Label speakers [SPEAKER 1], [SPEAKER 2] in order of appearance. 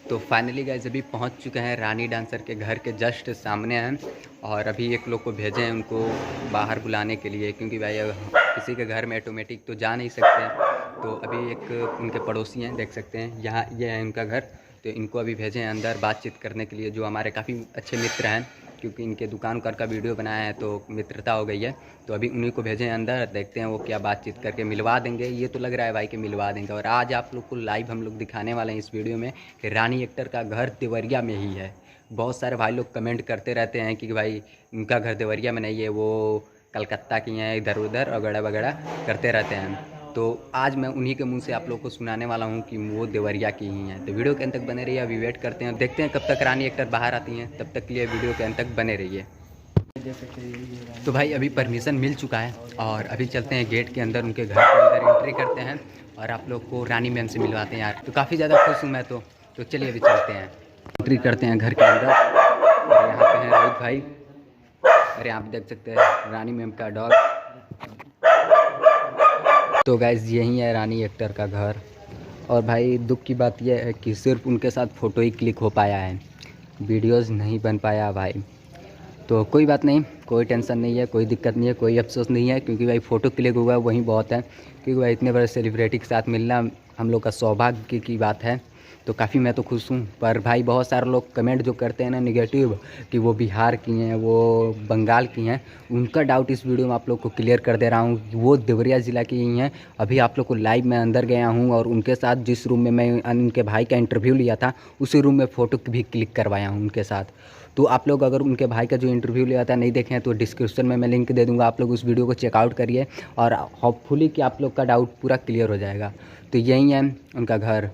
[SPEAKER 1] तो finally guys अभी पहुंच चुके हैं रानी डांसर के घर के जस्ट सामने हैं। और अभी एक लोग को भेजे हैं उनको बाहर बुलाने के लिए, क्योंकि भाई किसी के घर में ऑटोमेटिक तो जा नहीं सकते हैं। तो अभी एक उनके पड़ोसी हैं, देख सकते हैं यहाँ ये है उनका घर। तो इनको अभी भेजे हैं अंदर बातचीत करने के लिए, जो हमारे काफ़ी अच्छे मित्र हैं, क्योंकि इनके दुकान का वीडियो बनाया है तो मित्रता हो गई है। तो अभी उन्हीं को भेजे हैं अंदर, देखते हैं वो क्या बातचीत करके मिलवा देंगे। ये तो लग रहा है भाई कि मिलवा देंगे। और आज आप लोग को लाइव हम लोग दिखाने वाले हैं इस वीडियो में कि रानी एक्टर का घर देवरिया में ही है। बहुत सारे भाई लोग कमेंट करते रहते हैं कि भाई उनका घर देवरिया में नहीं है, वो कलकत्ता की हैं, इधर उधर वगैरह वगैरह करते रहते हैं। तो आज मैं उन्हीं के मुंह से आप लोग को सुनाने वाला हूं कि वो देवरिया की ही हैं। तो वीडियो के अंत तक बने रहिए, अभी वेट करते हैं, देखते हैं कब तक रानी एक्टर बाहर आती हैं। तब तक के लिए वीडियो के अंत तक बने रहिए। तो भाई अभी परमिशन मिल चुका है और अभी चलते हैं गेट के अंदर, उनके घर के अंदर एंट्री करते हैं और आप लोग को रानी मैम से मिलवाते हैं यार। तो काफ़ी ज़्यादा खुश हूँ मैं तो चलिए अभी चलते हैं, एंट्री करते हैं घर के अंदर। और यहाँ पे हैं रोहित भाई, और यहाँ पे देख सकते हैं रानी मैम का डॉग। तो गाइज़ यही है रानी एक्टर का घर। और भाई दुख की बात यह है कि सिर्फ उनके साथ फ़ोटो ही क्लिक हो पाया है, वीडियोज़ नहीं बन पाया भाई। तो कोई बात नहीं, कोई टेंशन नहीं है, कोई दिक्कत नहीं है, कोई अफसोस नहीं है, क्योंकि भाई फ़ोटो क्लिक हुआ है वही बहुत है। क्योंकि भाई इतने बड़े सेलिब्रिटी के साथ मिलना हम लोग का सौभाग्य की बात है। तो काफ़ी मैं तो खुश हूँ। पर भाई बहुत सारे लोग कमेंट जो करते हैं ना नेगेटिव, कि वो बिहार की हैं, वो बंगाल की हैं, उनका डाउट इस वीडियो में आप लोग को क्लियर कर दे रहा हूँ। वो देवरिया ज़िला की ही हैं। अभी आप लोग को लाइव में अंदर गया हूँ और उनके साथ जिस रूम में मैं उनके भाई का इंटरव्यू लिया था, उसी रूम में फ़ोटो भी क्लिक करवाया हूँ उनके साथ। तो आप लोग अगर उनके भाई का जो इंटरव्यू लिया था नहीं देखे हैं तो डिस्क्रिप्शन में मैं लिंक दे दूँगा, आप लोग उस वीडियो को चेकआउट करिए और होपफुली कि आप लोग का डाउट पूरा क्लियर हो जाएगा। तो यही है उनका घर।